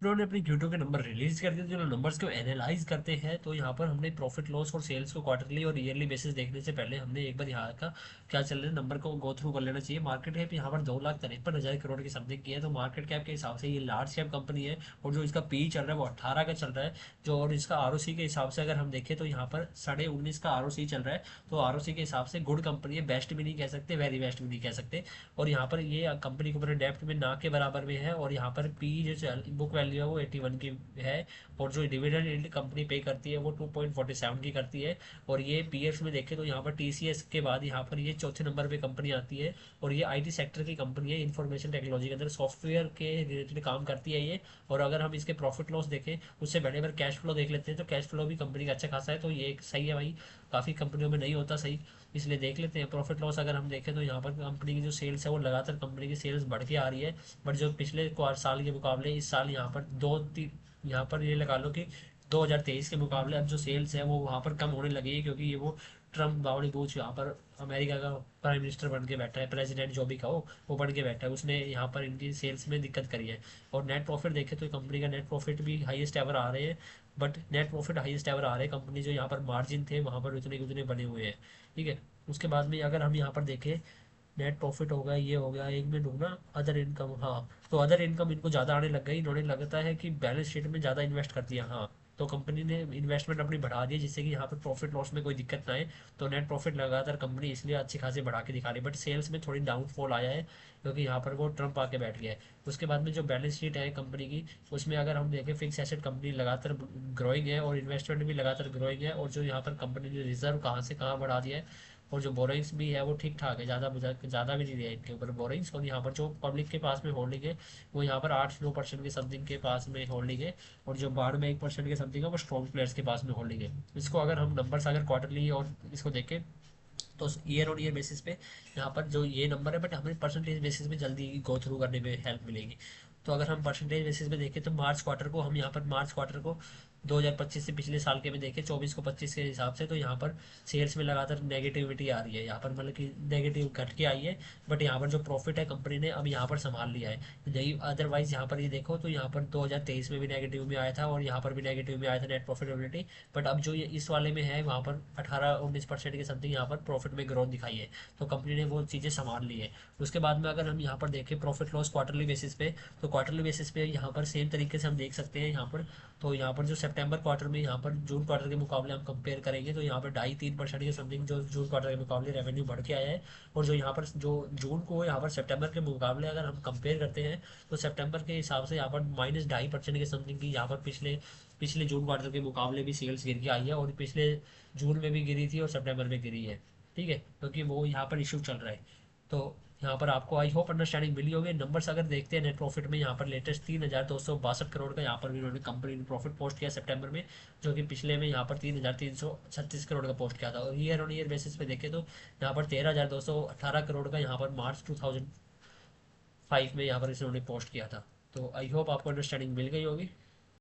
उन्होंने अपनी Q2 के नंबर रिलीज कर दिए। जो नंबर्स को एनालाइज करते हैं तो यहाँ पर हमने प्रॉफिट लॉस और सेल्स को क्वार्टरली और ईयरली बेसिस देखने से पहले हमने एक बार यहाँ का क्या चल रहा है नंबर को गो थ्रू कर लेना चाहिए। मार्केट कैप यहाँ पर 2,53,000 करोड़ की समथिंग की है, तो मार्केट कैप के हिसाब से ये लार्ज कैप कंपनी है। और जो इसका पी चल रहा है वो 18 का चल रहा है। जो और इसका आरओसी के हिसाब से अगर हम देखें तो यहाँ पर 19.5 का आरओसी चल रहा है। तो आरओसी के हिसाब से गुड कंपनी है, बेस्ट भी नहीं कह सकते, वेरी बेस्ट भी नहीं कह सकते। और यहाँ पर ये कंपनी के ऊपर डेप्ट में ना के बराबर में है। और यहाँ पर पी जो बुक वैल्यू है वो 81 की है। और जो डिविडेंड यील्ड कंपनी पे करती है वो 2.47 की करती है। और ये पीएस में देखें तो यहाँ पर टीसीएस के बाद यहाँ पर ये चौथे नंबर पे कंपनी आती है। और ये आईटी सेक्टर की कंपनी है, इंफॉर्मेशन टेक्नोलॉजी के अंदर सॉफ्टवेयर के रिलेटेड काम करती है ये। और अगर हम इसके प्रॉफिट लॉस देखें उससे पहले अगर कैश फ्लो देख लेते हैं तो कैश फ्लो भी कंपनी का अच्छा खासा है। तो ये एक सही है भाई, काफ़ी कंपनियों में नहीं होता सही, इसलिए देख लेते हैं। प्रॉफिट लॉस अगर हम देखें तो यहाँ पर कंपनी की जो सेल्स है वो लगातार कंपनी की सेल्स बढ़ के आ रही है। बट जो पिछले साल के मुकाबले इस साल यहाँ पर यहाँ पर ये लगा लो कि 2023 के मुकाबले अब जो सेल्स है वो वहाँ पर कम होने लगी है, क्योंकि ये वो ट्रम्प बावड़ी बूच यहाँ पर अमेरिका का प्राइम मिनिस्टर बन के बैठा है, प्रेसिडेंट जो भी कहो वो बन के बैठा है, उसने यहाँ पर इनकी सेल्स में दिक्कत करी है। और नेट प्रॉफिट देखें तो कंपनी का नेट प्रॉफिट भी हाईएस्ट एवर आ रहे हैं। But net profit highest ever आ रहे हैं, कंपनी जो यहाँ पर मार्जिन थे वहाँ पर उतने के उतने बने हुए हैं। ठीक है। उसके बाद में अगर हम यहाँ पर देखें नेट प्रॉफिट हो गया, ये हो गया, एक मिनट रुकना, अदर इनकम, हाँ। तो अदर इनकम इनको ज़्यादा आने लग गई, इन्होंने लगता है कि बैलेंस शीट में ज़्यादा इन्वेस्ट कर दिया, हाँ। तो कंपनी ने इन्वेस्टमेंट अपनी बढ़ा दी जिससे कि यहाँ पर प्रॉफिट लॉस में कोई दिक्कत ना आए। तो नेट प्रॉफिट लगातार कंपनी इसलिए अच्छी खासी बढ़ा के दिखा रही है। बट सेल्स में थोड़ी डाउनफॉल आया है क्योंकि यहाँ पर वो ट्रम्प आके बैठ गया है। उसके बाद में जो बैलेंस शीट है कंपनी की उसमें अगर हम देखें फिक्स एसेट कंपनी लगातार ग्रोइंग है और इन्वेस्टमेंट भी लगातार ग्रोइंग है। और जो यहाँ पर कंपनी ने रिजर्व कहाँ से कहाँ बढ़ा दिया है। और जो बोरिंग्स भी है वो ठीक ठाक है, ज़्यादा भी नहीं दिया इनके ऊपर बोरिंग्स। और यहाँ पर जो पब्लिक के पास में होल्डिंग है वो यहाँ पर 8-9% के समथिंग के पास में होल्डिंग है। और जो बाढ़ में 1% के समथिंग है वो स्ट्रॉन्ग प्लेयर्स के पास में होल्डिंग है। इसको अगर हम नंबर्स अगर क्वार्टरली और इसको देखें तो ईयर ऑन ईयर बेसिस पे यहाँ पर जो ये नंबर है, बट हमें परसेंटेज बेसिस पे जल्दी गो थ्रू करने में हेल्प मिलेगी। तो अगर हम परसेंटेज बेसिस पे देखें तो मार्च क्वार्टर को हम यहाँ पर मार्च क्वार्टर को 2025 से पिछले साल के में देखें 24 को 25 के हिसाब से, तो यहाँ पर सेल्स में लगातार नेगेटिविटी आ रही है, यहाँ पर मतलब कि नेगेटिव घट के आई है। बट यहाँ पर जो प्रॉफिट है कंपनी ने अब यहाँ पर संभाल लिया है। नहीं अदरवाइज यहाँ पर ये देखो तो यहाँ पर 2023 में भी नेगेटिव में आया था और यहाँ पर भी नेगेटिव में आया था नेट प्रॉफिटेबिलिटी। बट अब जो ये इस वाले में है वहाँ पर 18-19% के समथिंग यहाँ पर प्रॉफिट में ग्रोथ दिखाई है। तो कंपनी ने वो चीज़ें संभाल ली है। उसके बाद में अगर हम यहाँ पर देखें प्रॉफिट लॉस क्वार्टरली बेसिस पे, तो क्वार्टरली बेसिस पे यहाँ पर सेम तरीके से हम देख सकते हैं यहाँ पर। तो यहाँ पर जो सितंबर क्वार्टर में यहाँ पर जून क्वार्टर के मुकाबले हम कंपेयर करेंगे तो यहाँ पर 2.5-3% के समथिंग जो जून क्वार्टर के मुकाबले रेवेन्यू बढ़ के आया है। और जो यहाँ पर जो जून को यहाँ पर सितंबर के मुकाबले अगर हम कंपेयर करते हैं तो सितंबर के हिसाब से यहाँ पर -2.5% के समथिंग की यहाँ पर पिछले पिछले जून क्वार्टर के मुकाबले भी सेल्स गिर के आई है। और पिछले जून में भी गिरी थी और सितंबर में गिरी है। ठीक है, क्योंकि वो यहाँ पर इशू चल रहा है। तो यहाँ पर आपको आई होप अंडरस्टैंडिंग मिली होगी। नंबर्स अगर देखते हैं नेट प्रॉफिट में यहाँ पर लेटेस्ट 3,262 करोड़ का यहाँ पर भी उन्होंने कंपनी ने प्रॉफिट पोस्ट किया सितंबर में, जो कि पिछले में यहाँ पर 3,336 करोड़ का पोस्ट किया था। और ईयर ऑन ईयर बेसिस पे देखें तो यहाँ पर 13,218 करोड़ का यहाँ पर मार्च 2005 में यहाँ पर इन्होंने पोस्ट किया था। तो आई होप आपको अंडरस्टैंडिंग मिल गई होगी।